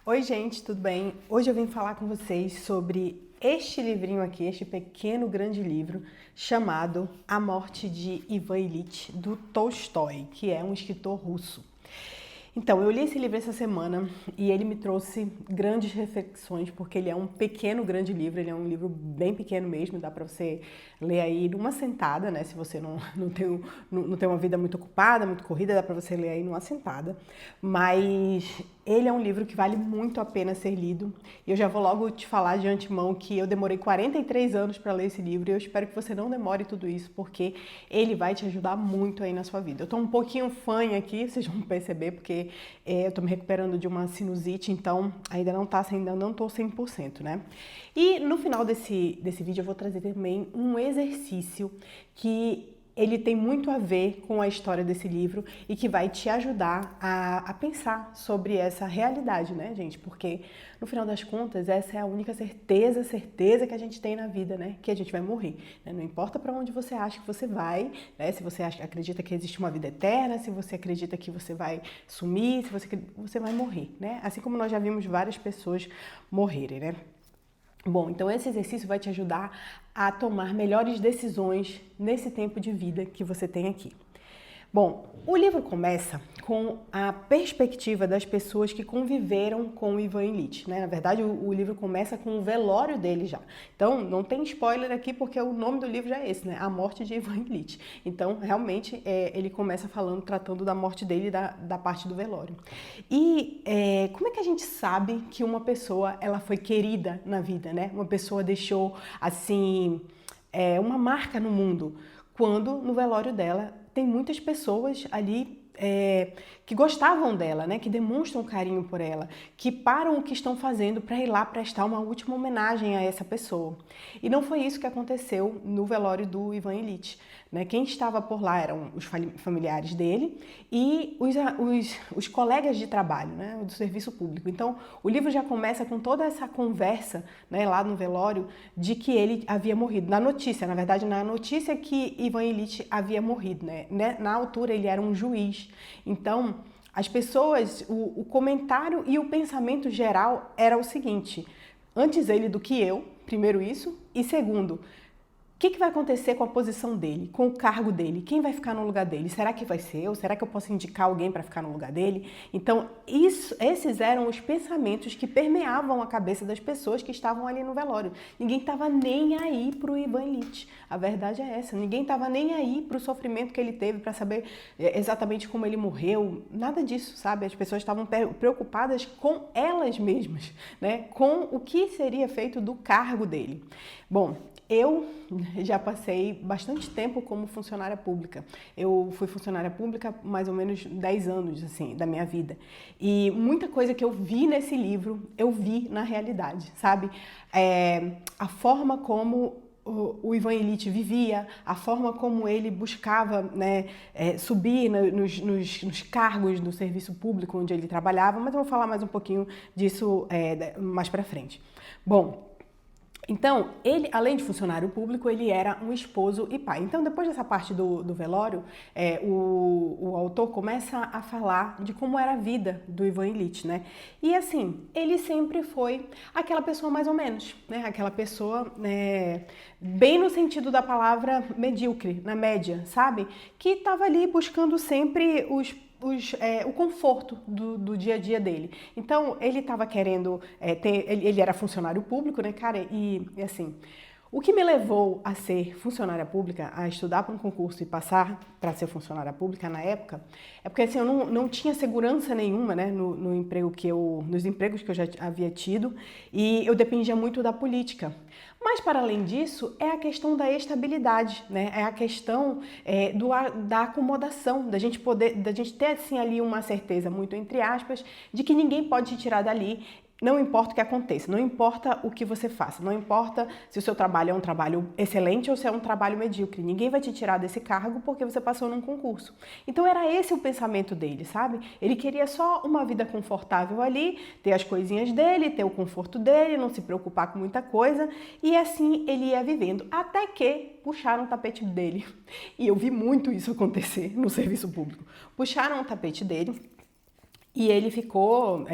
Oi, gente, tudo bem? Hoje eu vim falar com vocês sobre este livrinho aqui, este pequeno grande livro chamado A Morte de Ivan Ilitch, do Tolstói, que é um escritor russo. Então, eu li esse livro essa semana e ele me trouxe grandes reflexões, porque ele é um pequeno, grande livro, ele é um livro bem pequeno mesmo, dá para você ler aí numa sentada, né? Se você não tem uma vida muito ocupada, muito corrida, dá para você ler aí numa sentada. Mas ele é um livro que vale muito a pena ser lido. E eu já vou logo te falar de antemão que eu demorei 43 anos para ler esse livro e eu espero que você não demore tudo isso, porque ele vai te ajudar muito aí na sua vida. Eu tô um pouquinho fanha aqui, vocês vão perceber, porque eu tô me recuperando de uma sinusite, então ainda não tô 100%, né? E no final desse vídeo eu vou trazer também um exercício que ele tem muito a ver com a história desse livro e que vai te ajudar a pensar sobre essa realidade, né, gente? Porque, no final das contas, essa é a única certeza que a gente tem na vida, né? Que a gente vai morrer, né? Não importa para onde você acha que você vai, né? Se você acredita que existe uma vida eterna, se você acredita que você vai sumir, se você vai morrer, né? Assim como nós já vimos várias pessoas morrerem, né? Bom, então esse exercício vai te ajudar a tomar melhores decisões nesse tempo de vida que você tem aqui. Bom, o livro começa com a perspectiva das pessoas que conviveram com o Ivan Ilitch, né? Na verdade, o livro começa com o velório dele já. Então, não tem spoiler aqui porque o nome do livro já é esse, né? A Morte de Ivan Ilitch. Então, realmente, ele começa tratando da morte dele e da parte do velório. E como é que a gente sabe que uma pessoa ela foi querida na vida, né? Uma pessoa deixou, assim, uma marca no mundo, quando no velório dela tem muitas pessoas ali que gostavam dela, né? Que demonstram carinho por ela, que param o que estão fazendo para ir lá prestar uma última homenagem a essa pessoa. E não foi isso que aconteceu no velório do Ivan Ilitch, né? Quem estava por lá eram os familiares dele e os colegas de trabalho, né? Do serviço público. Então, o livro já começa com toda essa conversa, né? Lá no velório, de que ele havia morrido. Na notícia que Ivan Ilitch havia morrido, né? Na altura, ele era um juiz. Então, as pessoas, o comentário e o pensamento geral era o seguinte: antes ele do que eu, primeiro isso, e segundo, o que vai acontecer com a posição dele, com o cargo dele? Quem vai ficar no lugar dele? Será que vai ser eu? Será que eu posso indicar alguém para ficar no lugar dele? Então, esses eram os pensamentos que permeavam a cabeça das pessoas que estavam ali no velório. Ninguém estava nem aí para o Ivan Ilitch. A verdade é essa. Ninguém estava nem aí para o sofrimento que ele teve, para saber exatamente como ele morreu. Nada disso, sabe? As pessoas estavam preocupadas com elas mesmas, né? Com o que seria feito do cargo dele. Bom, eu já passei bastante tempo como funcionária pública. Eu fui funcionária pública mais ou menos 10 anos, assim, da minha vida. E muita coisa que eu vi nesse livro, eu vi na realidade, sabe? A forma como o Ivan Ilitch vivia, a forma como ele buscava, né, subir nos cargos do serviço público onde ele trabalhava, mas eu vou falar mais um pouquinho disso mais pra frente. Bom, então, ele, além de funcionário público, ele era um esposo e pai. Então, depois dessa parte do velório, o autor começa a falar de como era a vida do Ivan Ilitch, né? E assim, ele sempre foi aquela pessoa mais ou menos, né? Aquela pessoa, bem no sentido da palavra medíocre, na média, sabe? Que estava ali buscando sempre o conforto do dia a dia dele. Então, ele estava querendo ele era funcionário público, né, cara? E assim, o que me levou a ser funcionária pública, a estudar para um concurso e passar para ser funcionária pública na época, é porque assim, eu não tinha segurança nenhuma, né, nos empregos que eu já havia tido, e eu dependia muito da política. Mas, para além disso, é a questão da estabilidade, né? É a questão da acomodação, da gente ter assim ali uma certeza, muito entre aspas, de que ninguém pode te tirar dali. Não importa o que aconteça, não importa o que você faça, não importa se o seu trabalho é um trabalho excelente ou se é um trabalho medíocre. Ninguém vai te tirar desse cargo porque você passou num concurso. Então era esse o pensamento dele, sabe? Ele queria só uma vida confortável ali, ter as coisinhas dele, ter o conforto dele, não se preocupar com muita coisa. E assim ele ia vivendo, até que puxaram o tapete dele. E eu vi muito isso acontecer no serviço público. Puxaram o tapete dele. E ele ficou,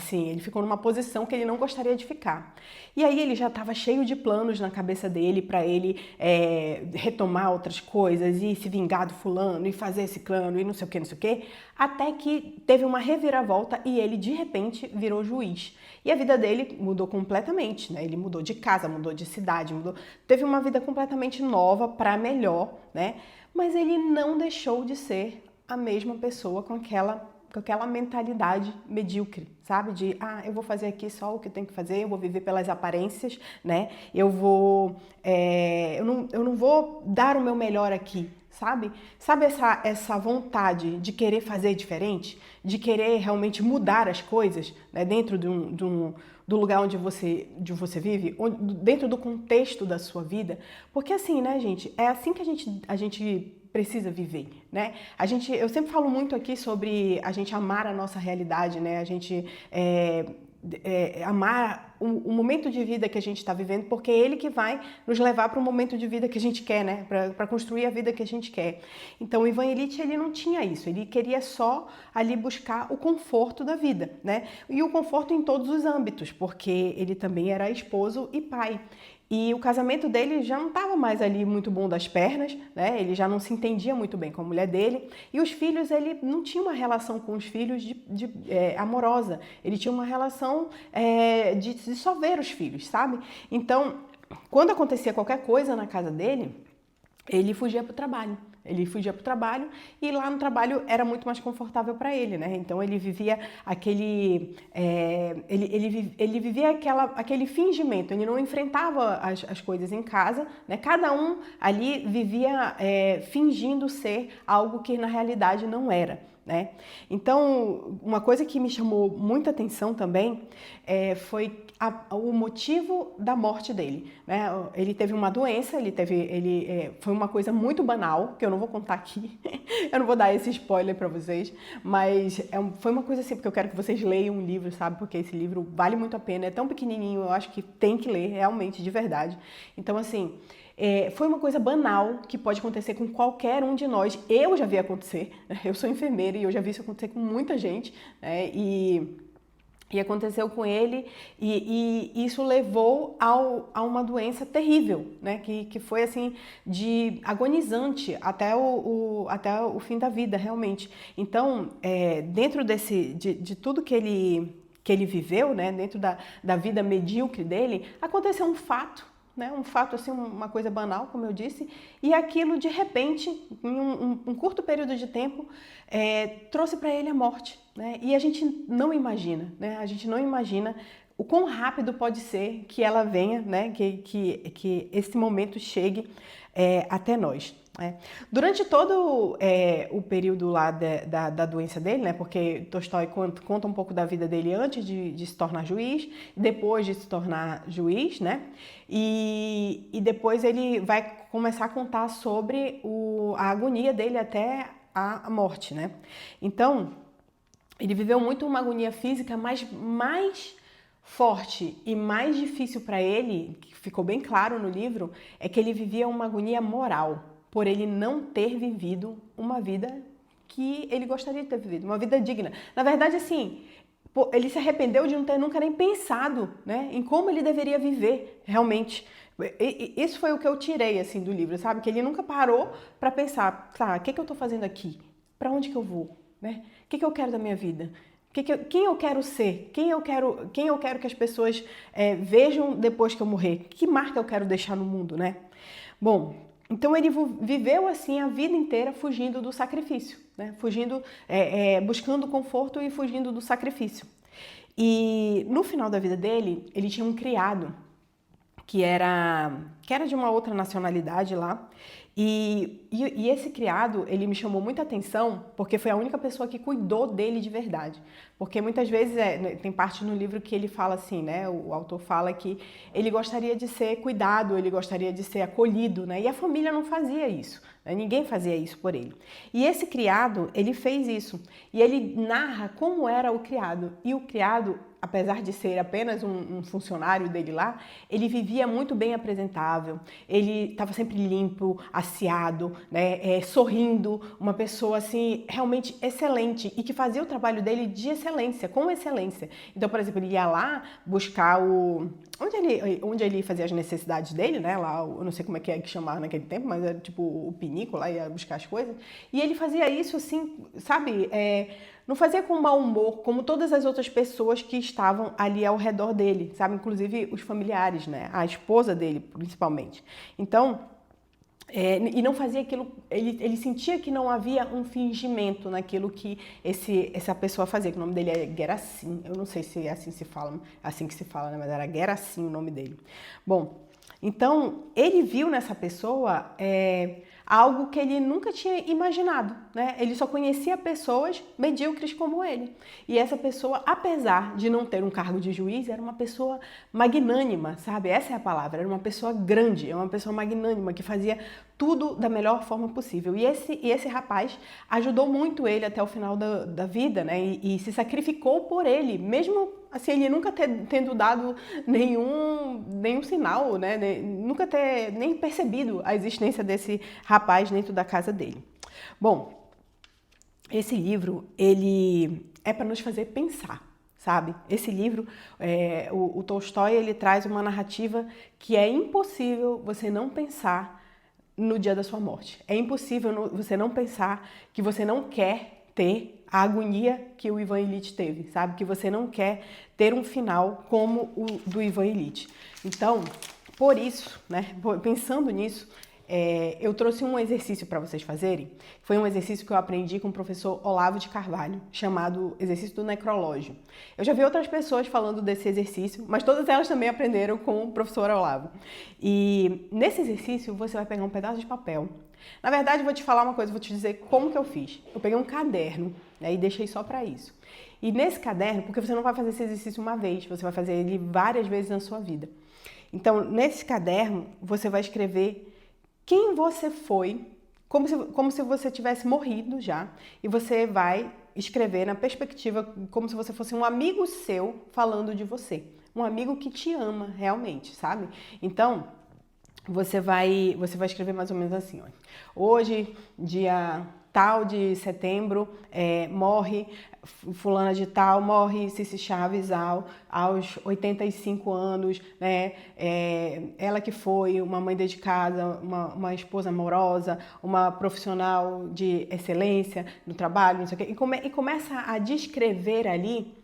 ele ficou numa posição que ele não gostaria de ficar. E aí ele já estava cheio de planos na cabeça dele para ele retomar outras coisas e se vingar do fulano e fazer esse plano e não sei o que, até que teve uma reviravolta e ele de repente virou juiz. E a vida dele mudou completamente, né? Ele mudou de casa, mudou de cidade, teve uma vida completamente nova para melhor, né? Mas ele não deixou de ser a mesma pessoa com aquela mentalidade medíocre, sabe? De, eu vou fazer aqui só o que tenho que fazer, eu vou viver pelas aparências, né? Eu não vou dar o meu melhor aqui, sabe? Sabe essa vontade de querer fazer diferente? De querer realmente mudar as coisas, né? Dentro do lugar onde você vive, dentro do contexto da sua vida? Porque assim, né, gente? É assim que a gente precisa viver, né? Eu sempre falo muito aqui sobre a gente amar a nossa realidade, né? A gente amar o momento de vida que a gente está vivendo, porque é ele que vai nos levar para o momento de vida que a gente quer, né? Para construir a vida que a gente quer. Então, o Ivan Illich, ele não tinha isso, ele queria só ali buscar o conforto da vida, né? E o conforto em todos os âmbitos, porque ele também era esposo e pai. E o casamento dele já não estava mais ali muito bom das pernas, né? Ele já não se entendia muito bem com a mulher dele. E os filhos, ele não tinha uma relação com os filhos amorosa. Ele tinha uma relação de só ver os filhos, sabe? Então, quando acontecia qualquer coisa na casa dele, ele fugia para o trabalho. Ele fugia para o trabalho e lá no trabalho era muito mais confortável para ele, né? Então ele vivia ele vivia aquele fingimento, ele não enfrentava as coisas em casa, né? Cada um ali vivia fingindo ser algo que na realidade não era, né? Então, uma coisa que me chamou muita atenção também foi o motivo da morte dele, né? Ele teve uma doença, foi uma coisa muito banal, que eu não vou contar aqui, eu não vou dar esse spoiler para vocês, mas foi uma coisa assim, porque eu quero que vocês leiam um livro, sabe? Porque esse livro vale muito a pena, é tão pequenininho, eu acho que tem que ler, realmente, de verdade. Então, assim, foi uma coisa banal que pode acontecer com qualquer um de nós. Eu já vi acontecer, né? Eu sou enfermeira e eu já vi isso acontecer com muita gente, né? E aconteceu com ele e isso levou a uma doença terrível, né? Que foi assim de agonizante até o fim da vida, realmente. Então, dentro de tudo que ele viveu, né? Dentro da vida medíocre dele, aconteceu um fato, né? Um fato assim, uma coisa banal, como eu disse, e aquilo de repente, em um curto período de tempo, trouxe para ele a morte, né? E a gente não imagina, né? A gente não imagina o quão rápido pode ser que ela venha, né? Que esse momento chegue até nós. Durante todo o período lá da doença dele, né, porque Tolstói conta um pouco da vida dele antes de se tornar juiz, depois de se tornar juiz, né, e depois ele vai começar a contar sobre a agonia dele até a morte, né. Então, ele viveu muito uma agonia física, mas mais forte e mais difícil para ele, que ficou bem claro no livro, é que ele vivia uma agonia moral, por ele não ter vivido uma vida que ele gostaria de ter vivido, uma vida digna. Na verdade, assim, ele se arrependeu de não ter nunca nem pensado, né, em como ele deveria viver realmente. Isso foi o que eu tirei assim do livro, sabe? Que ele nunca parou para pensar, tá, o que eu tô fazendo aqui? Para onde que eu vou? Né? O que eu quero da minha vida? Quem eu quero ser? Quem eu quero que as pessoas vejam depois que eu morrer? Que marca eu quero deixar no mundo, né? Bom, então ele viveu assim a vida inteira fugindo do sacrifício, né? Buscando conforto e fugindo do sacrifício. E no final da vida dele, ele tinha um criado que era de uma outra nacionalidade lá. E esse criado, ele me chamou muita atenção porque foi a única pessoa que cuidou dele de verdade. Porque muitas vezes, tem parte no livro que ele fala assim, né? O autor fala que ele gostaria de ser cuidado, ele gostaria de ser acolhido, né? E a família não fazia isso, né? Ninguém fazia isso por ele. E esse criado, ele fez isso. E ele narra como era o criado. E o criado, apesar de ser apenas um funcionário dele lá, ele vivia muito bem apresentável, ele estava sempre limpo, aciado, né, sorrindo, uma pessoa assim realmente excelente e que fazia o trabalho dele de excelente excelência, com excelência. Então, por exemplo, ele ia lá buscar onde ele fazia as necessidades dele, né? Lá, eu não sei como é que chamava naquele tempo, mas era tipo o pinico, lá ia buscar as coisas. E ele fazia isso assim, sabe? Não fazia com mau humor, como todas as outras pessoas que estavam ali ao redor dele, sabe? Inclusive os familiares, né? A esposa dele, principalmente. Então, e não fazia aquilo, ele sentia que não havia um fingimento naquilo que essa pessoa fazia, que o nome dele é Gerassim, eu não sei se é assim que se fala, né? Mas era Gerassim o nome dele. Bom, então ele viu nessa pessoa algo que ele nunca tinha imaginado, né? Ele só conhecia pessoas medíocres como ele. E essa pessoa, apesar de não ter um cargo de juiz, era uma pessoa magnânima, sabe? Essa é a palavra, era uma pessoa grande, é uma pessoa magnânima que fazia tudo da melhor forma possível. E esse rapaz ajudou muito ele até o final da vida, né? E se sacrificou por ele, mesmo assim, ele nunca tendo dado nenhum sinal, né? Nunca ter nem percebido a existência desse rapaz dentro da casa dele. Bom, esse livro, ele é para nos fazer pensar, sabe? Esse livro, o Tolstói, ele traz uma narrativa que é impossível você não pensar no dia da sua morte. É impossível você não pensar que você não quer ter a agonia que o Ivan Ilitch teve, sabe? Que você não quer ter um final como o do Ivan Ilitch. Então, por isso, né? Pensando nisso, eu trouxe um exercício para vocês fazerem. Foi um exercício que eu aprendi com o professor Olavo de Carvalho, chamado exercício do necrológio. Eu já vi outras pessoas falando desse exercício, mas todas elas também aprenderam com o professor Olavo. E nesse exercício você vai pegar um pedaço de papel. Na verdade, eu vou te falar uma coisa, vou te dizer como que eu fiz. Eu peguei um caderno, né, e deixei só para isso. E nesse caderno, porque você não vai fazer esse exercício uma vez, você vai fazer ele várias vezes na sua vida. Então, nesse caderno, você vai escrever quem você foi, como se você tivesse morrido já, e você vai escrever na perspectiva como se você fosse um amigo seu falando de você. Um amigo que te ama realmente, sabe? Então, você vai escrever mais ou menos assim, ó. Hoje, dia tal de setembro, morre fulana de tal, morre Cici Chaves aos 85 anos, né? Ela que foi uma mãe dedicada, uma esposa amorosa, uma profissional de excelência no trabalho, não sei o quê. E começa a descrever ali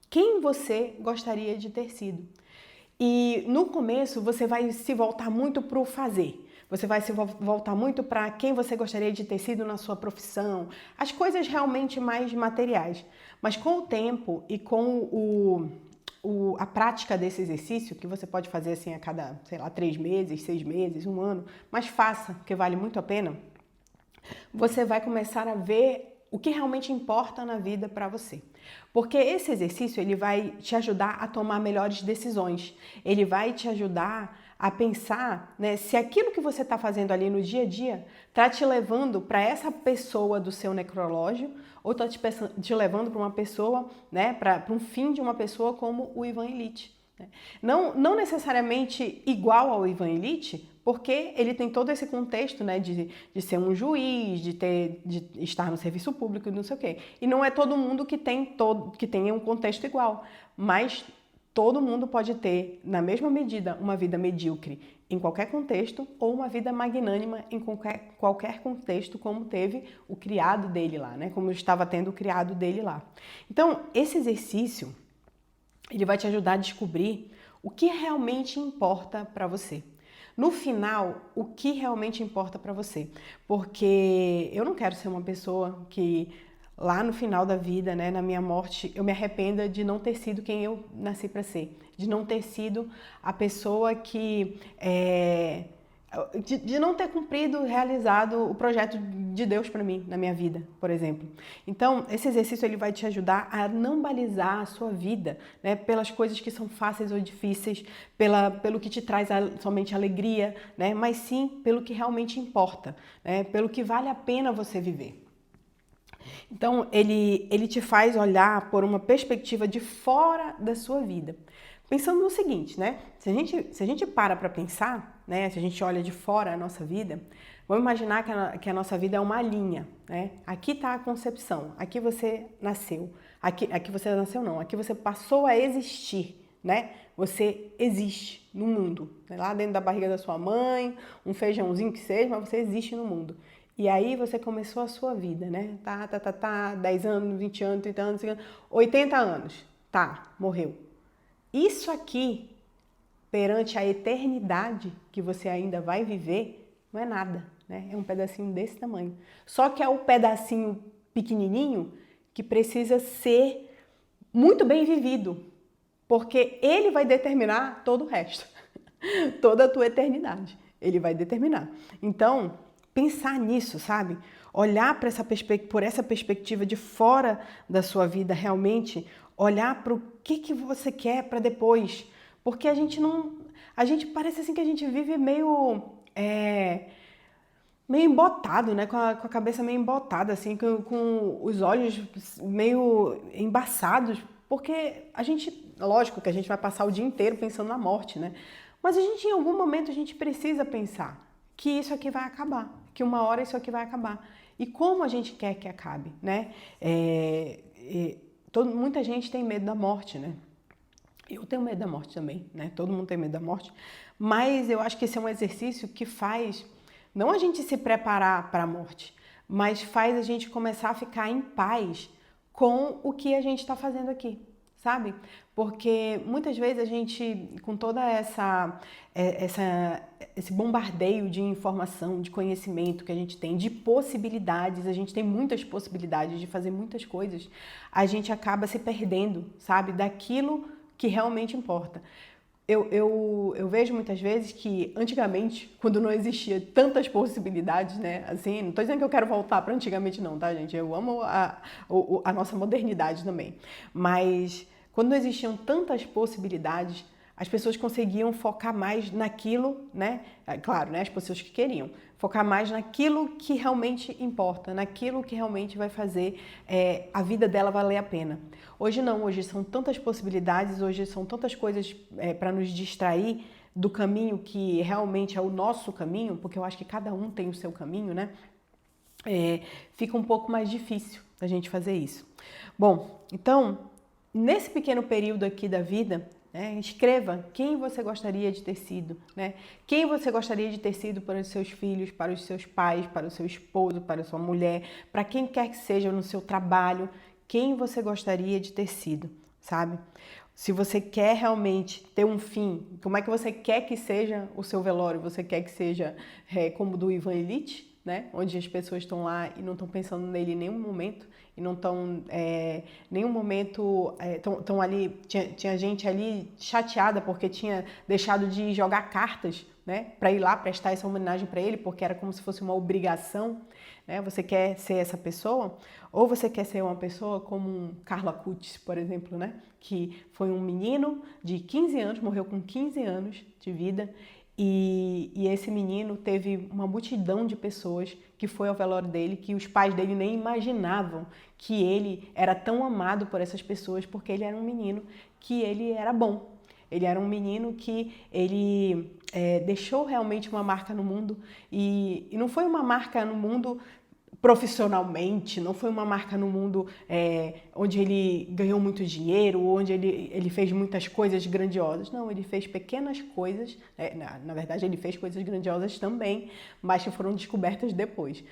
quem você gostaria de ter sido. E no começo você vai se voltar muito para o fazer. Você vai se voltar muito para quem você gostaria de ter sido na sua profissão, as coisas realmente mais materiais. Mas com o tempo e com a prática desse exercício, que você pode fazer assim a cada, 3 meses, 6 meses, 1 ano, mas faça, porque vale muito a pena, você vai começar a ver o que realmente importa na vida para você. Porque esse exercício, ele vai te ajudar a tomar melhores decisões. Ele vai te ajudar a pensar, né, se aquilo que você está fazendo ali no dia a dia está te levando para essa pessoa do seu necrológio ou está te levando para uma pessoa, né, para um fim de uma pessoa como o Ivan Ilitch. Não necessariamente igual ao Ivan Ilitch, porque ele tem todo esse contexto, né, de ser um juiz, de estar no serviço público e não sei o quê. E não é todo mundo que tenha um contexto igual, mas todo mundo pode ter, na mesma medida, uma vida medíocre em qualquer contexto ou uma vida magnânima em qualquer contexto, como teve o criado dele lá, né, como estava tendo o criado dele lá. Então, esse exercício, ele vai te ajudar a descobrir o que realmente importa para você. No final, o que realmente importa para você. Porque eu não quero ser uma pessoa que lá no final da vida, né, na minha morte, eu me arrependa de não ter sido quem eu nasci para ser. De não ter sido a pessoa que... De não ter cumprido, realizado o projeto de Deus para mim, na minha vida, por exemplo. Então, esse exercício ele vai te ajudar a não balizar a sua vida, né, pelas coisas que são fáceis ou difíceis, pelo que te traz somente alegria, né, mas sim pelo que realmente importa, né, pelo que vale a pena você viver. Então, ele te faz olhar por uma perspectiva de fora da sua vida. Pensando no seguinte, né? Se a gente para pensar, né? Se a gente olha de fora a nossa vida, vamos imaginar que a nossa vida é uma linha, né? Aqui está a concepção, aqui você nasceu, Aqui você nasceu não, aqui você passou a existir, né? Você existe no mundo, né? Lá dentro da barriga da sua mãe, um feijãozinho que seja, mas você existe no mundo. E aí você começou a sua vida, né? 10 anos, 20 anos, 30 anos, 80 anos. Tá, morreu. Isso aqui, perante a eternidade que você ainda vai viver, não é nada, né? É um pedacinho desse tamanho. Só que é o pedacinho pequenininho que precisa ser muito bem vivido, porque ele vai determinar todo o resto, toda a tua eternidade. Ele vai determinar. Então, pensar nisso, sabe? Olhar para por essa perspectiva de fora da sua vida, realmente olhar para o que você quer para depois, porque a gente parece assim que a gente vive meio embotado, né? Com a cabeça meio embotada, assim, com os olhos meio embaçados, porque lógico que a gente vai passar o dia inteiro pensando na morte, né? Mas em algum momento, a gente precisa pensar que isso aqui vai acabar, que uma hora isso aqui vai acabar. E como a gente quer que acabe, né? Muita gente tem medo da morte, né? Eu tenho medo da morte também, né? Todo mundo tem medo da morte. Mas eu acho que esse é um exercício que faz, não a gente se preparar para a morte, mas faz a gente começar a ficar em paz com o que a gente está fazendo aqui, sabe? Porque muitas vezes a gente, com toda esse bombardeio de informação, de conhecimento que a gente tem, de possibilidades, a gente tem muitas possibilidades de fazer muitas coisas, a gente acaba se perdendo, sabe? Daquilo que realmente importa. Eu vejo muitas vezes que antigamente, quando não existia tantas possibilidades, né? Assim, não tô dizendo que eu quero voltar para antigamente não, tá, gente? Eu amo a nossa modernidade também. Mas quando não existiam tantas possibilidades, as pessoas conseguiam focar mais naquilo, né? Claro, né? As pessoas que queriam focar mais naquilo que realmente importa, naquilo que realmente vai fazer a vida dela valer a pena. Hoje não, hoje são tantas possibilidades, hoje são tantas coisas para nos distrair do caminho que realmente é o nosso caminho, porque eu acho que cada um tem o seu caminho, né? Fica um pouco mais difícil a gente fazer isso. Bom, então, nesse pequeno período aqui da vida, escreva quem você gostaria de ter sido, né? Quem você gostaria de ter sido para os seus filhos, para os seus pais, para o seu esposo, para a sua mulher, para quem quer que seja no seu trabalho, quem você gostaria de ter sido, sabe? Se você quer realmente ter um fim, como é que você quer que seja o seu velório? Você quer que seja como o do Ivan Illich, né? Onde as pessoas estão lá e não estão pensando nele em nenhum momento, e não estão nenhum momento estão ali, tinha gente ali chateada porque tinha deixado de jogar cartas, né, para ir lá prestar essa homenagem para ele, porque era como se fosse uma obrigação, né? Você quer ser essa pessoa? Ou você quer ser uma pessoa como um Carlo Acutis, por exemplo, né, que foi um menino de 15 anos, morreu com 15 anos de vida. E esse menino teve uma multidão de pessoas que foi ao velório dele, que os pais dele nem imaginavam que ele era tão amado por essas pessoas, porque ele era um menino que ele era bom. Ele era um menino que ele deixou realmente uma marca no mundo, e não foi uma marca no mundo profissionalmente, não foi uma marca no mundo onde ele ganhou muito dinheiro, onde ele fez muitas coisas grandiosas. Não, ele fez pequenas coisas, na verdade ele fez coisas grandiosas também, mas que foram descobertas depois.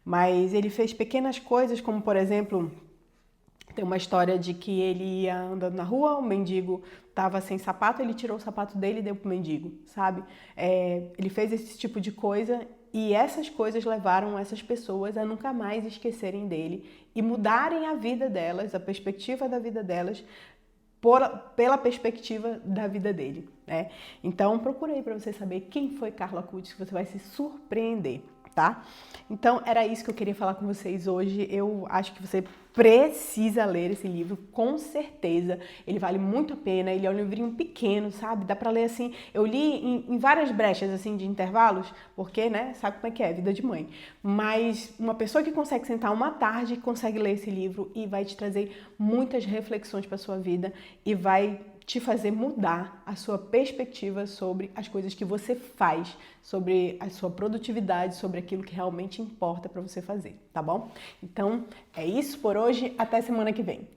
Mas ele fez pequenas coisas, como por exemplo, tem uma história de que ele ia andando na rua, o mendigo estava sem sapato, ele tirou o sapato dele e deu pro mendigo, sabe? Ele fez esse tipo de coisa. E essas coisas levaram essas pessoas a nunca mais esquecerem dele e mudarem a vida delas, a perspectiva da vida delas, pela perspectiva da vida dele, né? Então, procurei para você saber quem foi Carlo Acutis, que você vai se surpreender, tá? Então, era isso que eu queria falar com vocês hoje. Eu acho que você precisa ler esse livro, com certeza. Ele vale muito a pena, ele é um livrinho pequeno, sabe? Dá pra ler assim, eu li em várias brechas, assim, de intervalos, porque, né, sabe como é que é, vida de mãe. Mas uma pessoa que consegue sentar uma tarde, consegue ler esse livro e vai te trazer muitas reflexões pra sua vida e vai te fazer mudar a sua perspectiva sobre as coisas que você faz, sobre a sua produtividade, sobre aquilo que realmente importa para você fazer, tá bom? Então, é isso por hoje, até semana que vem.